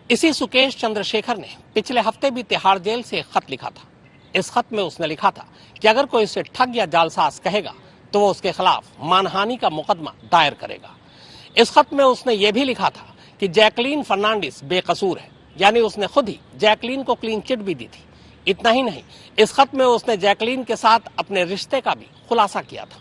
इसी सुकेश चंद्रशेखर ने पिछले हफ्ते भी तिहाड़ जेल से एक खत लिखा था। इस खत में उसने लिखा था कि अगर कोई उसे ठग या जालसाज कहेगा तो वो उसके खिलाफ मानहानि का मुकदमा दायर करेगा। इस खत में उसने ये भी लिखा था कि जैकलीन फर्नांडिस बेकसूर है, यानी उसने खुद ही जैकलीन को क्लीन चिट भी दी थी। इतना ही नहीं, इस खत में उसने जैकलीन के साथ अपने रिश्ते का भी खुलासा किया था।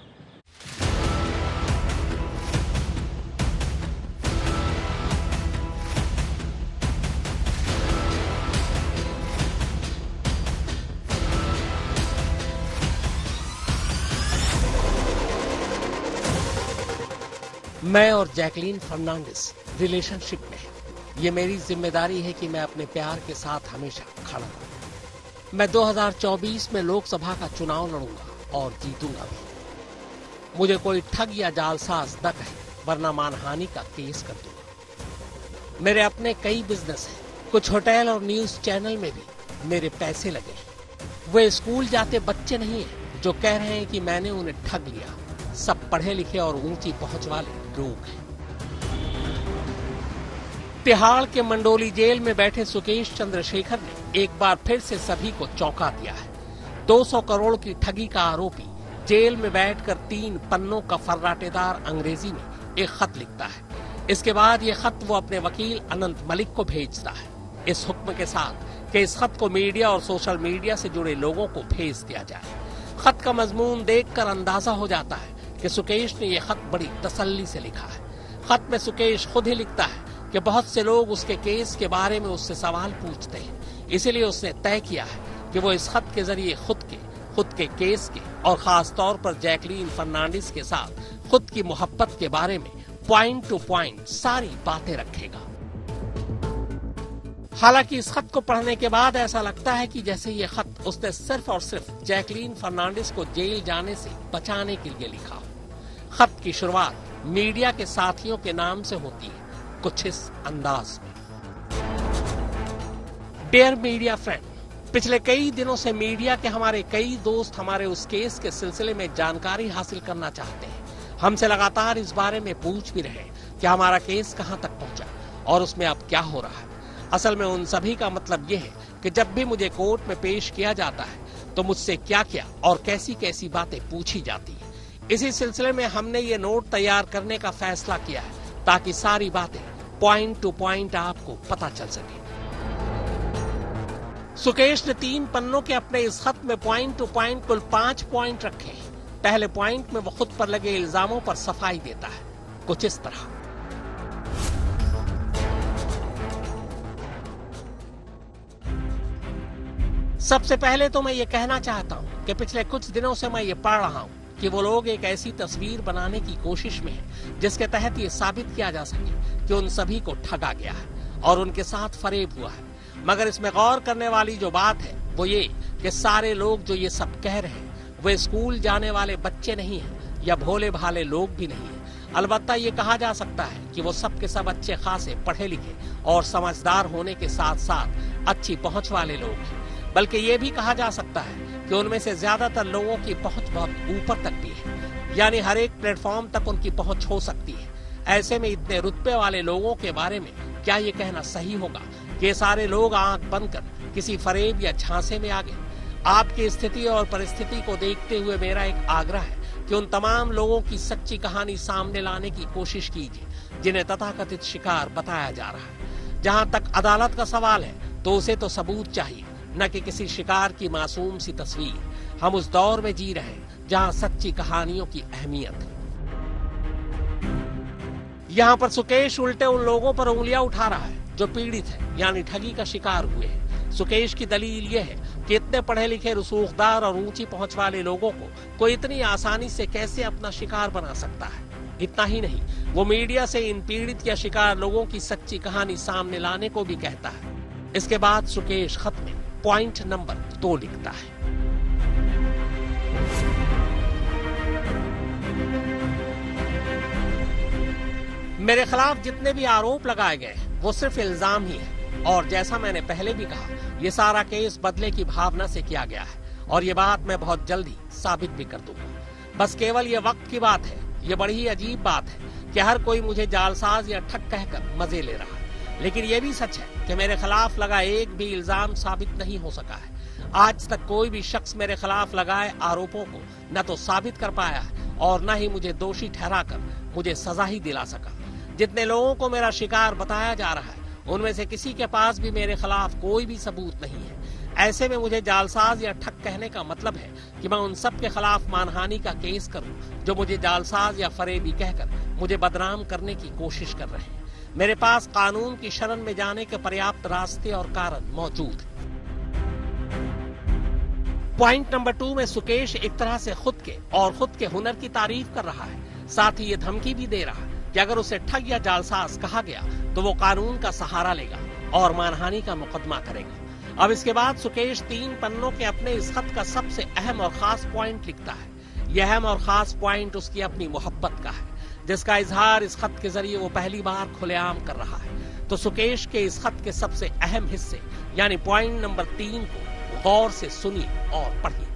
मैं और जैकलीन फर्नांडिस रिलेशनशिप में है। ये मेरी जिम्मेदारी है कि मैं अपने प्यार के साथ हमेशा खड़ा रहूं। मैं 2024 में लोकसभा का चुनाव लड़ूंगा और जीतूंगा भी। मुझे कोई ठग या जालसाज न कहे, वरना मानहानि का केस कर दूंगा। मेरे अपने कई बिजनेस हैं, कुछ होटल और न्यूज चैनल में भी मेरे पैसे लगे हैं। वे स्कूल जाते बच्चे नहीं हैं जो कह रहे हैं कि मैंने उन्हें ठग लिया। सब पढ़े लिखे और ऊंची पहुंच वाले लोग हैं। तिहाड़ के मंडोली जेल में बैठे सुकेश चंद्रशेखर ने एक बार फिर से सभी को चौंका दिया है। 200 करोड़ की ठगी का आरोपी जेल में बैठकर 3 पन्नों का फर्राटेदार अंग्रेजी में एक खत लिखता है। इसके बाद यह खत वो अपने वकील अनंत मलिक को भेजता है, इस हुक्म के साथ कि इस खत को मीडिया और सोशल मीडिया से जुड़े लोगों को भेज दिया जाए। खत का मजमून देखकर अंदाजा हो जाता है कि सुकेश ने यह खत बड़ी तसल्ली से लिखा है। खत में सुकेश खुद ही लिखता है कि बहुत से लोग उसके केस के बारे में उससे सवाल पूछते हैं, इसीलिए उसने तय किया है कि वो इस खत के जरिए खुद के केस के और खास तौर पर जैकलीन फर्नांडिस के साथ खुद की मोहब्बत के बारे में पॉइंट टू पॉइंट सारी बातें रखेगा। हालांकि इस खत को पढ़ने के बाद ऐसा लगता है कि जैसे ये खत उसने सिर्फ और सिर्फ जैकलीन फर्नांडिस को जेल जाने से बचाने के लिए लिखा हो। खत की शुरुआत मीडिया के साथियों के नाम से होती है, कुछ इस अंदाज में। डियर मीडिया फ्रेंड, पिछले कई दिनों से मीडिया के हमारे कई दोस्त हमारे उस केस के सिलसिले में जानकारी हासिल करना चाहते हैं। हमसे लगातार इस बारे में पूछ भी रहे कि हमारा केस कहां तक पहुंचा और उसमें अब क्या हो रहा है। असल में उन सभी का मतलब यह है कि जब भी मुझे कोर्ट में पेश किया जाता है तो मुझसे क्या क्या और कैसी कैसी बातें पूछी जाती है। इसी सिलसिले में हमने ये नोट तैयार करने का फैसला किया है ताकि सारी बातें पॉइंट टू पॉइंट आपको पता चल सके। सुकेश ने 3 पन्नों के अपने इस खत में पॉइंट टू पॉइंट कुल 5 पॉइंट रखे हैं। पहले पॉइंट में वो खुद पर लगे इल्जामों पर सफाई देता है, कुछ इस तरह। सबसे पहले तो मैं ये कहना चाहता हूँ कि पिछले कुछ दिनों से मैं ये पढ़ रहा हूँ कि वो लोग एक ऐसी तस्वीर बनाने की कोशिश में हैं जिसके तहत ये साबित किया जा सके कि उन सभी को ठगा गया है और उनके साथ फरेब हुआ है। मगर इसमें गौर करने वाली जो बात है वो ये कि सारे लोग जो ये सब कह रहे हैं वे स्कूल जाने वाले बच्चे नहीं हैं या भोले भाले लोग भी नहीं हैं। अलबत्ता ये कहा जा सकता है कि वो सब के सब अच्छे खासे पढ़े लिखे और समझदार होने के साथ साथ अच्छी पहुंच वाले लोग हैं। बल्कि ये भी कहा जा सकता है कि उनमें से ज्यादातर लोगों की पहुंच बहुत ऊपर तक भी है, यानी हर एक प्लेटफॉर्म तक उनकी पहुंच हो सकती है। ऐसे में इतने रुतबे वाले लोगों के बारे में क्या ये कहना सही होगा कि ये सारे लोग आंख बंद कर किसी फरेब या झांसे में आ गए? आपकी स्थिति और परिस्थिति को देखते हुए मेरा एक आग्रह है कि उन तमाम लोगों की सच्ची कहानी सामने लाने की कोशिश कीजिए जिन्हें तथाकथित शिकार बताया जा रहा है। जहां तक अदालत का सवाल है तो उसे तो सबूत चाहिए, न कि किसी शिकार की मासूम सी तस्वीर। हम उस दौर में जी रहे हैं जहां सच्ची कहानियों की अहमियत है। यहाँ पर सुकेश उल्टे उन लोगों पर उंगलियां उठा रहा है जो पीड़ित है, यानी ठगी का शिकार हुए हैं। सुकेश की दलील यह है कि इतने पढ़े लिखे रसूखदार और ऊंची पहुंच वाले लोगों को कोई इतनी आसानी से कैसे अपना शिकार बना सकता है। इतना ही नहीं, वो मीडिया से इन पीड़ित या शिकार लोगों की सच्ची कहानी सामने लाने को भी कहता है। इसके बाद सुकेश खत में पॉइंट नंबर 2 लिखता है। मेरे खिलाफ जितने भी आरोप लगाए गए वो सिर्फ इल्जाम ही है और जैसा मैंने पहले भी कहा, ये सारा केस बदले की भावना से किया गया है और ये बात मैं बहुत जल्दी साबित भी कर दूंगा। बस केवल ये वक्त की बात है। ये बड़ी ही अजीब बात है कि हर कोई मुझे जालसाज या ठग कहकर मजे ले रहा है। लेकिन यह भी सच है कि मेरे खिलाफ लगा एक भी इल्जाम साबित नहीं हो सका है। आज तक कोई भी शख्स मेरे खिलाफ लगाए आरोपों को न तो साबित कर पाया है और न ही मुझे दोषी ठहराकर मुझे सजा ही दिला सका। जितने लोगों को मेरा शिकार बताया जा रहा है उनमें से किसी के पास भी मेरे खिलाफ कोई भी सबूत नहीं है। ऐसे में मुझे जालसाज या ठग कहने का मतलब है कि मैं उन सब के खिलाफ मानहानि का केस करूं जो मुझे जालसाज या फरेबी कहकर मुझे बदनाम करने की कोशिश कर रहे हैं। मेरे पास कानून की शरण में जाने के पर्याप्त रास्ते और कारण मौजूद हैं। पॉइंट नंबर 2 में सुकेश एक तरह से खुद के हुनर की तारीफ कर रहा है। साथ ही ये धमकी भी दे रहा है कि अगर उसे ठग या जालसाज कहा गया तो वो कानून का सहारा लेगा और मानहानि का मुकदमा करेगा। अब इसके बाद सुकेश 3 पन्नों के अपने इस खत का सबसे अहम और खास पॉइंट लिखता है। यह अहम और खास पॉइंट उसकी अपनी मोहब्बत का है, जिसका इजहार इस खत के जरिए वो पहली बार खुलेआम कर रहा है। तो सुकेश के इस खत के सबसे अहम हिस्से यानी पॉइंट नंबर 3 को गौर से सुनिए और पढ़िए।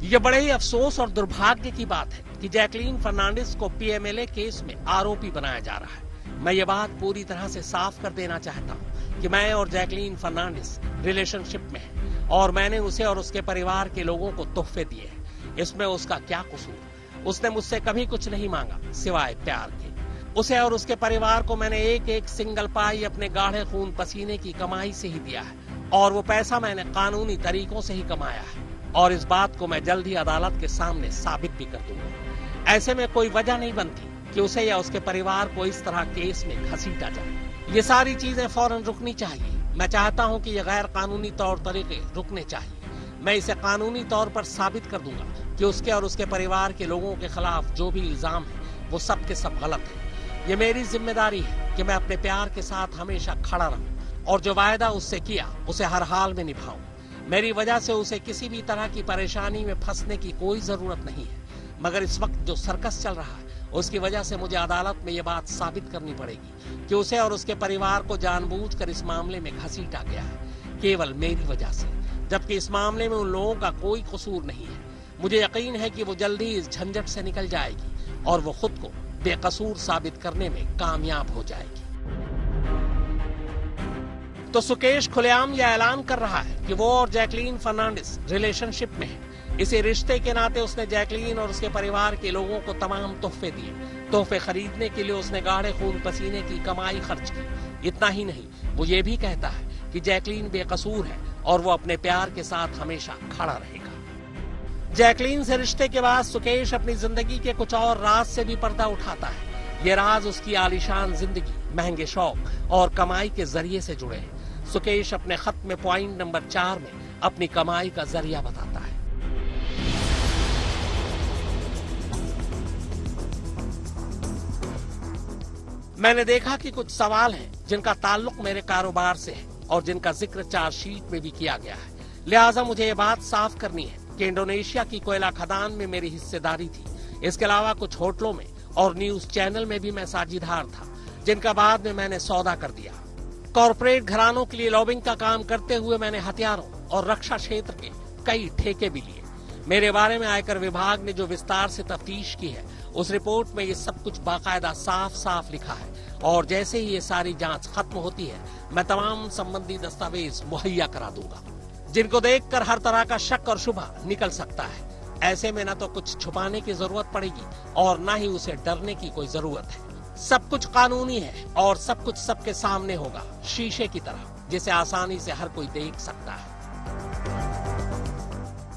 यह बड़े ही अफसोस और दुर्भाग्य की बात है कि जैकलीन फर्नांडिस को पीएमएलए केस में आरोपी बनाया जा रहा है। मैं ये बात पूरी तरह से साफ कर देना चाहता हूँ कि मैं और जैकलीन फर्नांडिस रिलेशनशिप में हैं और मैंने उसे और उसके परिवार के लोगों को तोहफे दिए हैं। इसमें उसका क्या कसूर? उसने मुझसे कभी कुछ नहीं मांगा सिवाय प्यार के। उसे और उसके परिवार को मैंने एक एक सिंगल पाई अपने गाढ़े खून पसीने की कमाई से ही दिया है और वो पैसा मैंने कानूनी तरीकों से ही कमाया है और इस बात को मैं जल्द ही अदालत के सामने साबित भी कर दूंगा। ऐसे में कोई वजह नहीं बनती कि उसे या उसके परिवार को इस तरह केस में घसीटा जाए। ये सारी चीजें फौरन रुकनी चाहिए। मैं चाहता हूं कि ये गैर कानूनी तौर तरीके रुकने चाहिए। मैं इसे कानूनी तौर पर साबित कर दूंगा कि उसके और उसके परिवार के लोगों के खिलाफ जो भी इल्जाम है वो सब के सब गलत है। ये मेरी जिम्मेदारी है कि मैं अपने प्यार के साथ हमेशा खड़ा रहूं और जो वायदा उससे किया उसे हर हाल में निभाऊं। मेरी वजह से उसे किसी भी तरह की परेशानी में फंसने की कोई जरूरत नहीं है, मगर इस वक्त जो सर्कस चल रहा है उसकी वजह से मुझे अदालत में ये बात साबित करनी पड़ेगी कि उसे और उसके परिवार को जानबूझकर इस मामले में घसीटा गया है केवल मेरी वजह से, जबकि इस मामले में उन लोगों का कोई कसूर नहीं है। मुझे यकीन है कि वो जल्द ही इस झंझट से निकल जाएगी और वो खुद को बेकसूर साबित करने में कामयाब हो जाएगी। तो सुकेश खुलेआम यह ऐलान कर रहा है कि वो और जैकलीन फर्नांडिस रिलेशनशिप में है। इसी रिश्ते के नाते उसने जैकलीन और उसके परिवार के लोगों को तमाम तोहफे दिए। तोहफे खरीदने के लिए उसने गाढ़े खून पसीने की कमाई खर्च की। इतना ही नहीं, वो ये भी कहता है कि जैकलीन बेकसूर है और वो अपने प्यार के साथ हमेशा खड़ा रहेगा। जैकलीन से रिश्ते के बाद सुकेश अपनी जिंदगी के कुछ और राज से भी पर्दा उठाता है। ये राज उसकी आलीशान जिंदगी, महंगे शौक और कमाई के जरिए से जुड़े हैं। सुकेश अपने खत में पॉइंट नंबर 4 में अपनी कमाई का जरिया बताता है। मैंने देखा कि कुछ सवाल हैं जिनका ताल्लुक मेरे कारोबार से है और जिनका जिक्र चार्जशीट में भी किया गया है। लिहाजा मुझे ये बात साफ करनी है कि इंडोनेशिया की कोयला खदान में मेरी हिस्सेदारी थी। इसके अलावा कुछ होटलों में और न्यूज चैनल में भी मैं साझीदार था, जिनका बाद में मैंने सौदा कर दिया। कॉरपोरेट घरानों के लिए लॉबिंग का काम करते हुए मैंने हथियारों और रक्षा क्षेत्र के कई ठेके भी लिए। मेरे बारे में आयकर विभाग ने जो विस्तार से तफ्तीश की है उस रिपोर्ट में ये सब कुछ बाकायदा साफ साफ लिखा है और जैसे ही ये सारी जांच खत्म होती है मैं तमाम संबंधी दस्तावेज मुहैया करा दूंगा, जिनको देखकर हर तरह का शक और शुबा निकल सकता है। ऐसे में न तो कुछ छुपाने की जरूरत पड़ेगी और न ही उसे डरने की कोई जरूरत है। सब कुछ कानूनी है और सब कुछ सबके सामने होगा, शीशे की तरह, जिसे आसानी से हर कोई देख सकता है।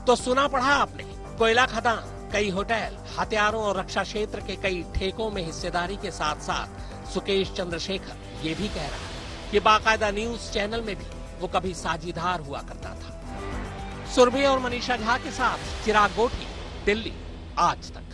तो सुना पढ़ा आपने, कोयला खदान, कई होटल, हथियारों और रक्षा क्षेत्र के कई ठेकों में हिस्सेदारी के साथ साथ सुकेश चंद्रशेखर ये भी कह रहा है कि बाकायदा न्यूज चैनल में भी वो कभी साझीदार हुआ करता था। सुरभि और मनीषा झा के साथ चिराग गोठी, दिल्ली, आज तक।